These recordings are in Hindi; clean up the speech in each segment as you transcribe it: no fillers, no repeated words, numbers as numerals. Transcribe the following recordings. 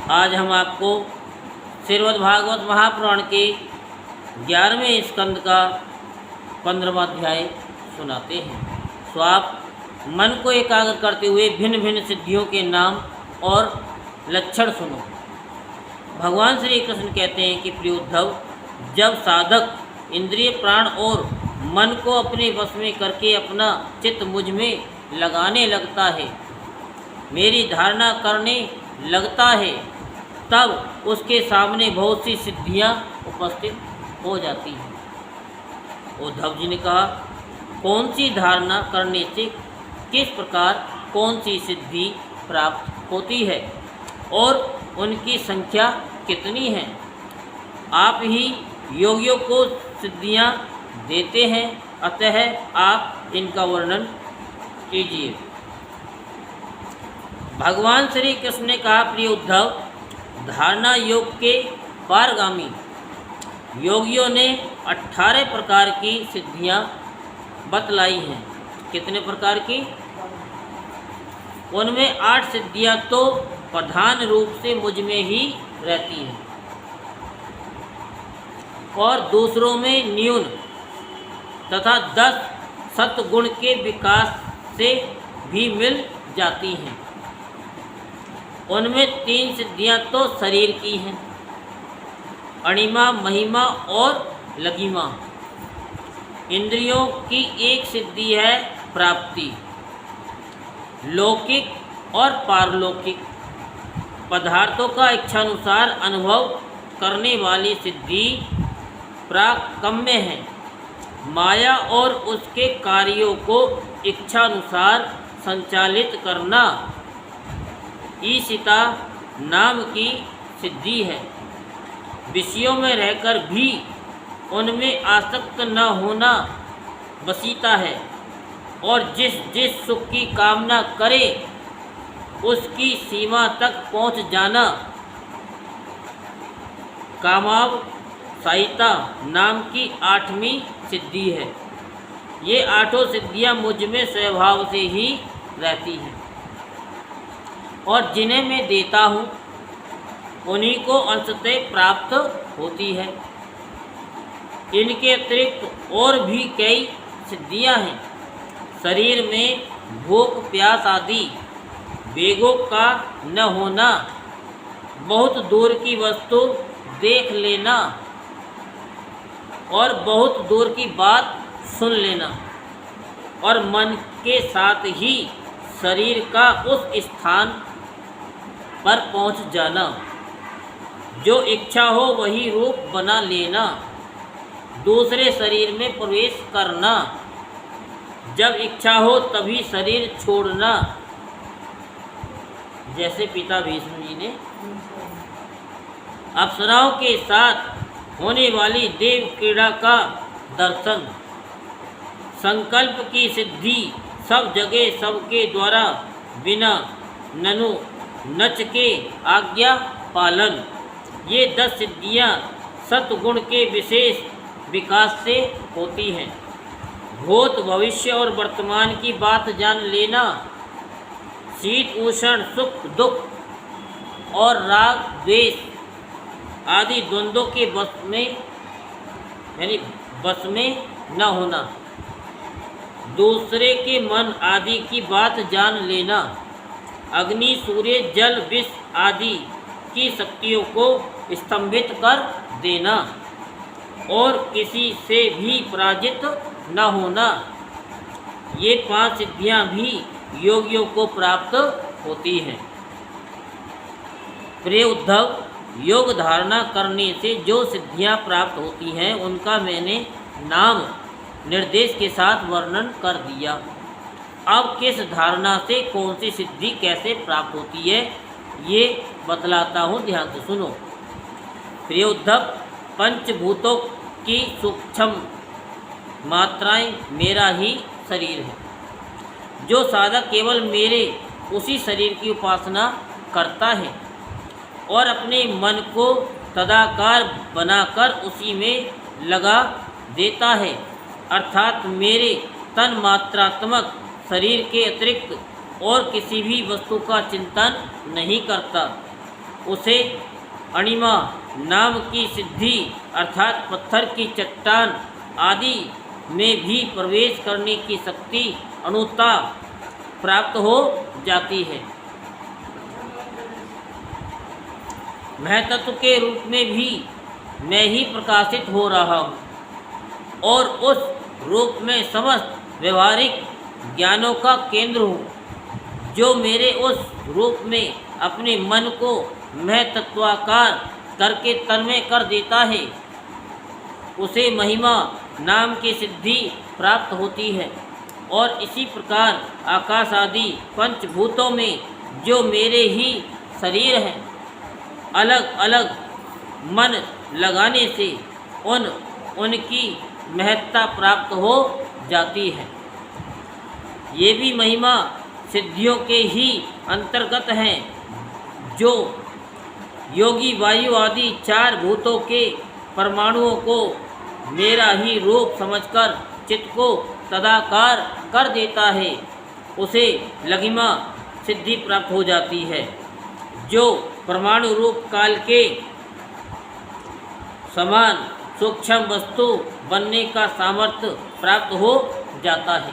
आज हम आपको श्रीमद्भागवत महापुराण के 11वें स्कंद का 15वां अध्याय सुनाते हैं। तो आप मन को एकाग्र करते हुए भिन्न भिन्न सिद्धियों के नाम और लक्षण सुनो। भगवान श्री कृष्ण कहते हैं कि प्रिय उद्धव, जब साधक इंद्रिय प्राण और मन को अपने वश में करके अपना चित्त मुझ में लगाने लगता है, मेरी धारणा करने लगता है, तब उसके सामने बहुत सी सिद्धियां उपस्थित हो जाती हैं। उद्धव जी ने कहा, कौन सी धारणा करने से किस प्रकार कौन सी सिद्धि प्राप्त होती है और उनकी संख्या कितनी है? आप ही योगियों को सिद्धियां देते हैं, अतः आप इनका वर्णन कीजिए। भगवान श्री कृष्ण ने कहा, प्रिय उद्धव, धारणा योग के पारगामी योगियों ने 18 प्रकार की सिद्धियां बतलाई हैं। कितने प्रकार की? उनमें 8 सिद्धियां तो प्रधान रूप से मुझ में ही रहती हैं और दूसरों में न्यून तथा 10 सत्गुण के विकास से भी मिल जाती हैं। उनमें 3 सिद्धियां तो शरीर की हैं, अणिमा, महिमा और लघिमा। इंद्रियों की एक सिद्धि है प्राप्ति, लौकिक और पारलौकिक पदार्थों का इच्छानुसार अनुभव करने वाली सिद्धि प्राकम्य है। माया और उसके कार्यों को इच्छानुसार संचालित करना ईशिता नाम की सिद्धि है। विषयों में रहकर भी उनमें आसक्त न होना वशीता है और जिस जिस सुख की कामना करे उसकी सीमा तक पहुंच जाना कामावसायिता नाम की 8वीं सिद्धि है। ये 8 सिद्धियां मुझ में स्वभाव से ही रहती हैं और जिन्हें मैं देता हूँ उन्हीं को अंशतः प्राप्त होती है। इनके अतिरिक्त और भी कई सिद्धियां हैं। शरीर में भूख प्यास आदि वेगों का न होना, बहुत दूर की वस्तु देख लेना और बहुत दूर की बात सुन लेना और मन के साथ ही शरीर का उस स्थान पर पहुंच जाना, जो इच्छा हो वही रूप बना लेना, दूसरे शरीर में प्रवेश करना, जब इच्छा हो तभी शरीर छोड़ना, जैसे पिता भीष्म जी ने। अप्सराओं के साथ होने वाली देव क्रीड़ा का दर्शन, संकल्प की सिद्धि, सब जगह सबके द्वारा बिना ननु नच के आज्ञा पालन, ये 10 सिद्धियां सत्गुण के विशेष विकास से होती हैं। भूत भविष्य और वर्तमान की बात जान लेना, शीत उष्ण सुख दुख और राग द्वेष आदि द्वंद्वों के बस में न होना, दूसरे के मन आदि की बात जान लेना, अग्नि सूर्य जल विष आदि की शक्तियों को स्तंभित कर देना और किसी से भी पराजित न होना, ये 5 सिद्धियां भी योगियों को प्राप्त होती हैं। प्रिय उद्धव, योग धारणा करने से जो सिद्धियां प्राप्त होती हैं उनका मैंने नाम निर्देश के साथ वर्णन कर दिया। अब किस धारणा से कौन सी सिद्धि कैसे प्राप्त होती है ये बतलाता हूँ, ध्यान से सुनो। प्रिय उद्धव, पंचभूतों की सूक्ष्म मात्राएं मेरा ही शरीर है। जो साधक केवल मेरे उसी शरीर की उपासना करता है और अपने मन को तदाकार बनाकर उसी में लगा देता है, अर्थात मेरे तन मात्रात्मक शरीर के अतिरिक्त और किसी भी वस्तु का चिंतन नहीं करता, उसे अणिमा नाम की सिद्धि अर्थात पत्थर की चट्टान आदि में भी प्रवेश करने की शक्ति अणुता प्राप्त हो जाती है। महतत्व के रूप में भी मैं ही प्रकाशित हो रहा हूँ और उस रूप में समस्त व्यवहारिक ज्ञानों का केंद्र हूँ, जो मेरे उस रूप में अपने मन को महतत्वाकार करके तन्मय कर देता है, उसे महिमा नाम की सिद्धि प्राप्त होती है। और इसी प्रकार आकाश आदि पंचभूतों में जो मेरे ही शरीर हैं, अलग अलग मन लगाने से उनकी महत्ता प्राप्त हो जाती है। ये भी महिमा सिद्धियों के ही अंतर्गत हैं, जो योगी वायु आदि चार भूतों के परमाणुओं को मेरा ही रूप समझकर चित्त को तदाकार कर देता है, उसे लघिमा सिद्धि प्राप्त हो जाती है, जो परमाणु रूप काल के समान सूक्ष्म वस्तु बनने का सामर्थ्य प्राप्त हो जाता है।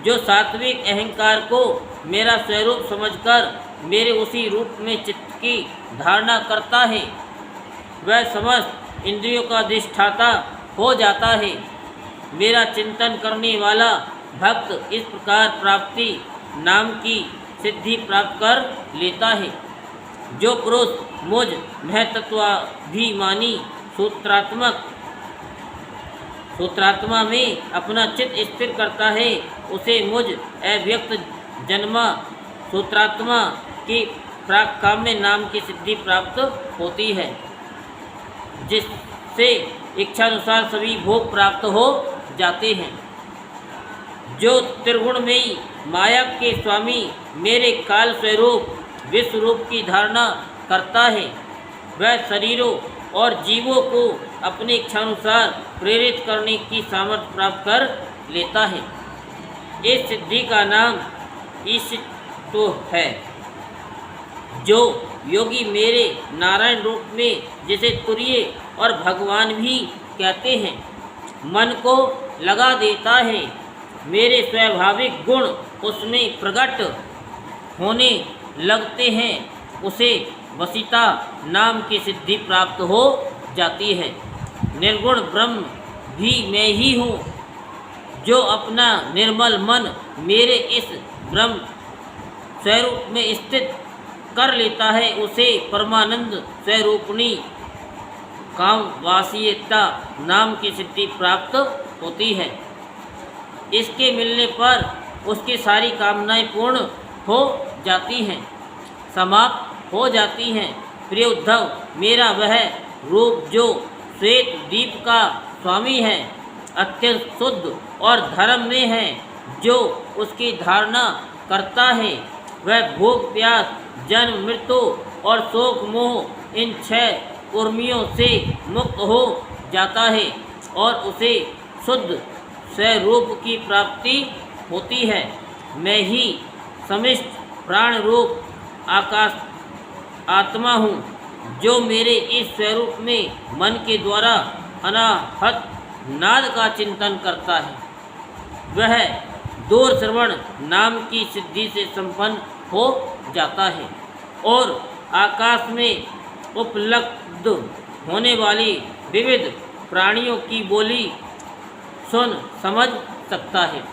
जो सात्विक अहंकार को मेरा स्वरूप समझकर मेरे उसी रूप में चित्त की धारणा करता है, वह समस्त इंद्रियों का अधिष्ठाता हो जाता है। मेरा चिंतन करने वाला भक्त इस प्रकार प्राप्ति नाम की सिद्धि प्राप्त कर लेता है। जो पुरुष मुझ महतत्वाभिमानी सूत्रात्मा में अपना चित्त स्थिर करता है, उसे मुझ अव्यक्त जन्मा सूत्रात्मा की प्राक्काम्य नाम की सिद्धि प्राप्त होती है, जिससे इच्छानुसार सभी भोग प्राप्त हो जाते हैं। जो त्रिगुणमयी माया के स्वामी मेरे काल स्वरूप विश्व रूप की धारणा करता है, वह शरीरों और जीवों को अपनी इच्छानुसार प्रेरित करने की सामर्थ्य प्राप्त कर लेता है। इस सिद्धि का नाम ईशित्व है, जो योगी मेरे नारायण रूप में जिसे तुरीय और भगवान भी कहते हैं, मन को लगा देता है। मेरे स्वाभाविक गुण उसमें प्रकट होने लगते हैं, उसे वसिता नाम की सिद्धि प्राप्त हो जाती है। निर्गुण ब्रह्म भी मैं ही हूँ, जो अपना निर्मल मन मेरे इस ब्रह्म स्वरूप में स्थित कर लेता है, उसे परमानंद स्वरूपणी कामवासीयता नाम की सिद्धि प्राप्त होती है। इसके मिलने पर उसकी सारी कामनाएं पूर्ण हो जाती हैं, समाप्त हो जाती हैं। प्रिय उद्धव, मेरा वह रूप जो श्वेत दीप का स्वामी है, अत्यंत शुद्ध और धर्म में है, जो उसकी धारणा करता है, वह भोग प्यास जन्म मृत्यु और शोक मोह इन 6 उर्मियों से मुक्त हो जाता है और उसे शुद्ध स्वरूप की प्राप्ति होती है। मैं ही समिष्ट प्राण रूप आकाश आत्मा हूँ, जो मेरे इस स्वरूप में मन के द्वारा अनाहत नाद का चिंतन करता है, वह दूर श्रवण नाम की सिद्धि से संपन्न हो जाता है और आकाश में उपलब्ध होने वाली विविध प्राणियों की बोली सुन समझ सकता है।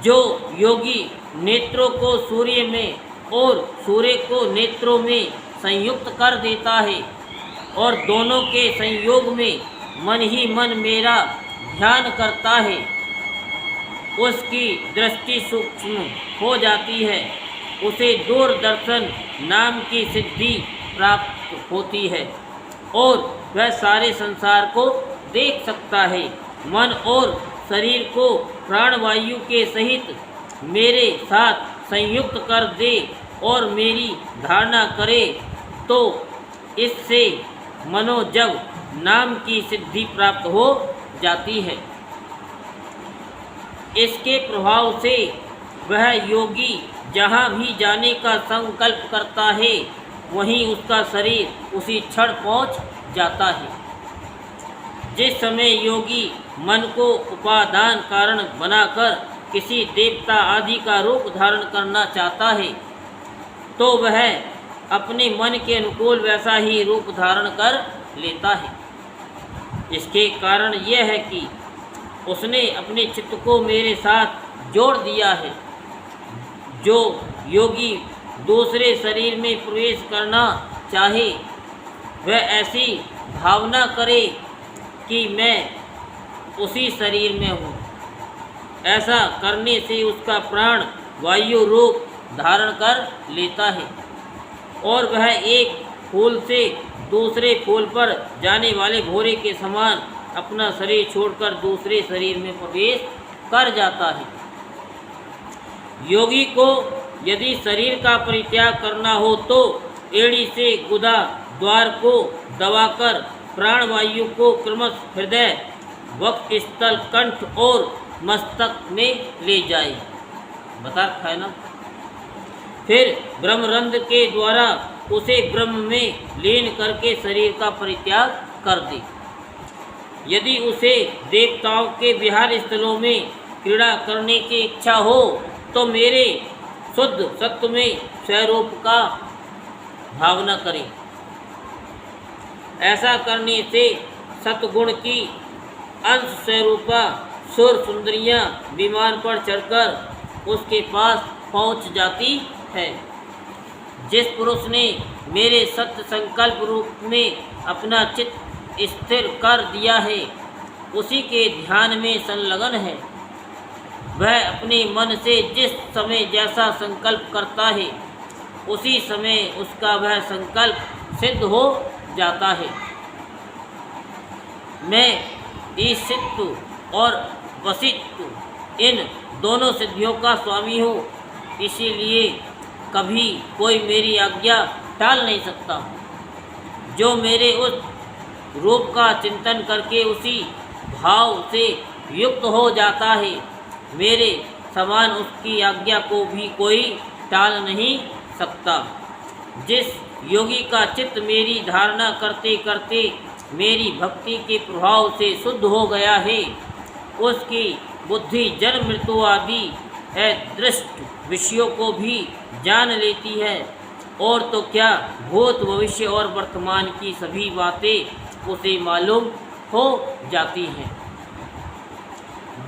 जो योगी नेत्रों को सूर्य में और सूर्य को नेत्रों में संयुक्त कर देता है और दोनों के संयोग में मन ही मन मेरा ध्यान करता है, उसकी दृष्टि सूक्ष्म हो जाती है, उसे दूरदर्शन नाम की सिद्धि प्राप्त होती है और वह सारे संसार को देख सकता है। मन और शरीर को प्राणवायु के सहित मेरे साथ संयुक्त कर दे और मेरी धारणा करे, तो इससे मनोजव नाम की सिद्धि प्राप्त हो जाती है। इसके प्रभाव से वह योगी जहाँ भी जाने का संकल्प करता है वहीं उसका शरीर उसी क्षण पहुँच जाता है। जिस समय योगी मन को उपादान कारण बनाकर किसी देवता आदि का रूप धारण करना चाहता है तो वह अपने मन के अनुकूल वैसा ही रूप धारण कर लेता है। इसके कारण यह है कि उसने अपने चित्त को मेरे साथ जोड़ दिया है। जो योगी दूसरे शरीर में प्रवेश करना चाहे वह ऐसी भावना करे कि मैं उसी शरीर में हूँ। ऐसा करने से उसका प्राण वायु रूप धारण कर लेता है और वह एक फूल से दूसरे फूल पर जाने वाले भौरे के समान अपना शरीर छोड़कर दूसरे शरीर में प्रवेश कर जाता है। योगी को यदि शरीर का परित्याग करना हो तो एड़ी से गुदा द्वार को दबाकर प्राणवायु को क्रमश हृदय, वक्ष स्थल, कंठ और मस्तक में ले जाए। बता रखा है ना। फिर ब्रह्मरंध्र के द्वारा उसे ब्रह्म में लीन करके शरीर का परित्याग कर दे। यदि उसे देवताओं के विहार स्थलों में क्रीड़ा करने की इच्छा हो तो मेरे शुद्ध सत्व में स्वरूप का भावना करे। ऐसा करने से सत्गुण की अंश स्वरूपा सुर सुंदरियाँ विमान पर चढ़कर उसके पास पहुँच जाती है। जिस पुरुष ने मेरे सत्य संकल्प रूप में अपना चित्त स्थिर कर दिया है उसी के ध्यान में संलग्न है। वह अपने मन से जिस समय जैसा संकल्प करता है उसी समय उसका वह संकल्प सिद्ध हो जाता है। मैं ईशित्व और वशित्व इन दोनों सिद्धियों का स्वामी हूँ, इसीलिए कभी कोई मेरी आज्ञा टाल नहीं सकता। जो मेरे उस रूप का चिंतन करके उसी भाव से युक्त हो जाता है मेरे समान उसकी आज्ञा को भी कोई टाल नहीं सकता। जिस योगी का चित्त मेरी धारणा करते करते मेरी भक्ति के प्रभाव से शुद्ध हो गया है उसकी बुद्धि जन्म मृत्यु आदि अदृष्ट विषयों को भी जान लेती है और तो क्या भूत भविष्य और वर्तमान की सभी बातें उसे मालूम हो जाती हैं।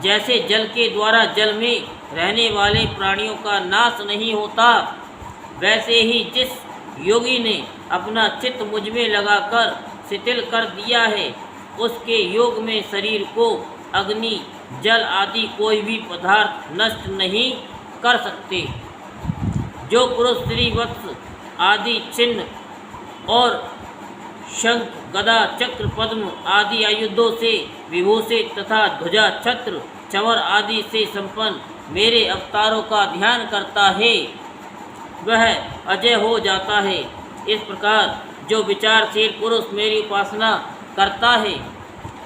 जैसे जल के द्वारा जल में रहने वाले प्राणियों का नाश नहीं होता वैसे ही जिस योगी ने अपना चित्त मुझ में लगाकर शिथिल कर दिया है उसके योग में शरीर को अग्नि जल आदि कोई भी पदार्थ नष्ट नहीं कर सकते। जो पुरुष श्री वत्स आदि चिन्ह और शंख गदा चक्र पद्म आदि आयुधों से विभूषित तथा ध्वजा छत्र चमर आदि से संपन्न मेरे अवतारों का ध्यान करता है वह अजय हो जाता है। इस प्रकार जो विचारशील पुरुष मेरी उपासना करता है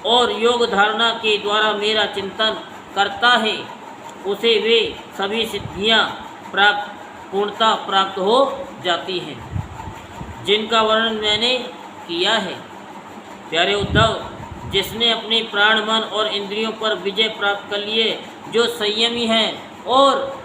और योग धारणा के द्वारा मेरा चिंतन करता है उसे वे सभी सिद्धियां पूर्णता प्राप्त हो जाती हैं जिनका वर्णन मैंने किया है। प्यारे उद्धव, जिसने अपने प्राण मन और इंद्रियों पर विजय प्राप्त कर लिए, जो संयमी है और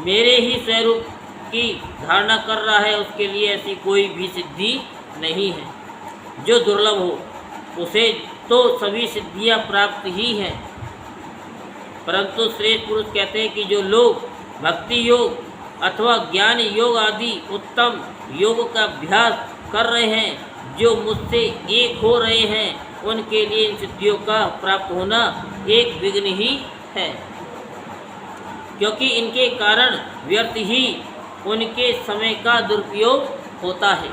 मेरे ही स्वरूप की धारणा कर रहा है उसके लिए ऐसी कोई भी सिद्धि नहीं है। जो दुर्लभ हो उसे तो सभी सिद्धियां प्राप्त ही हैं, परंतु श्रेष्ठ पुरुष कहते हैं कि जो लोग भक्ति योग अथवा ज्ञान योग आदि उत्तम योग का अभ्यास कर रहे हैं, जो मुझसे एक हो रहे हैं, उनके लिए इन सिद्धियों का प्राप्त होना एक विघ्न ही है, क्योंकि इनके कारण व्यर्थ ही उनके समय का दुरुपयोग होता है।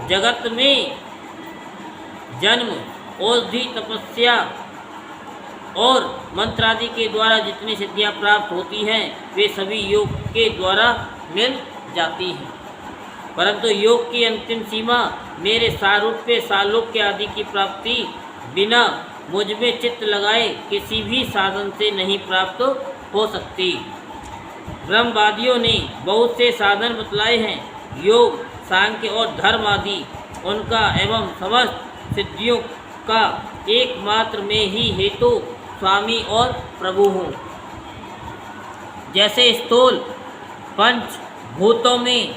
जगत में जन्म औषधि तपस्या और मंत्र आदि के द्वारा जितनी सिद्धियां प्राप्त होती हैं वे सभी योग के द्वारा मिल जाती हैं, परंतु योग की अंतिम सीमा मेरे सारूप्य सालोक्य आदि की प्राप्ति बिना मुझ में चित्त लगाए किसी भी साधन से नहीं प्राप्त हो सकती। ब्रह्मवादियों ने बहुत से साधन बतलाए हैं, योग, सांख्य और धर्म आदि। उनका एवं समस्त सिद्धियों का एकमात्र में ही हेतु स्वामी और प्रभु हूँ। जैसे स्थूल पंच भूतों में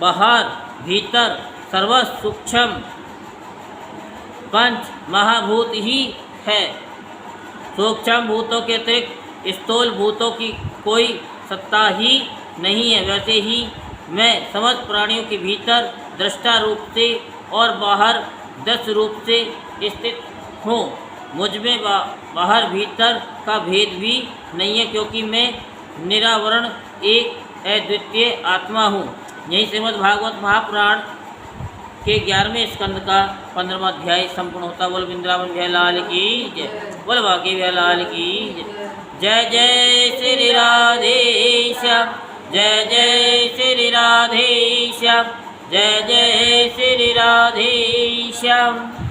बाहर भीतर सर्वस्व सूक्ष्म पंच महाभूत ही है। सूक्ष्म भूतों के अतिरिक्त स्थूल भूतों की कोई सत्ता ही नहीं है। वैसे ही मैं समस्त प्राणियों के भीतर दृष्टा रूप से और बाहर दृश्य रूप से स्थित हूँ। मुझ में बाहर भीतर का भेद भी नहीं है, क्योंकि मैं निरावरण एक अद्वितीय आत्मा हूँ। यही श्रीमद् भागवत महापुराण के 11वें स्कंद का 15वां अध्याय संपूर्ण होता। बोल वृंदावन बिहारी लाल की जय, बोल बाकी बिहारी लाल की जय। जय जय श्री राधे श्याम, जय जय श्री राधे श्याम, जय जय श्री राधे श्याम।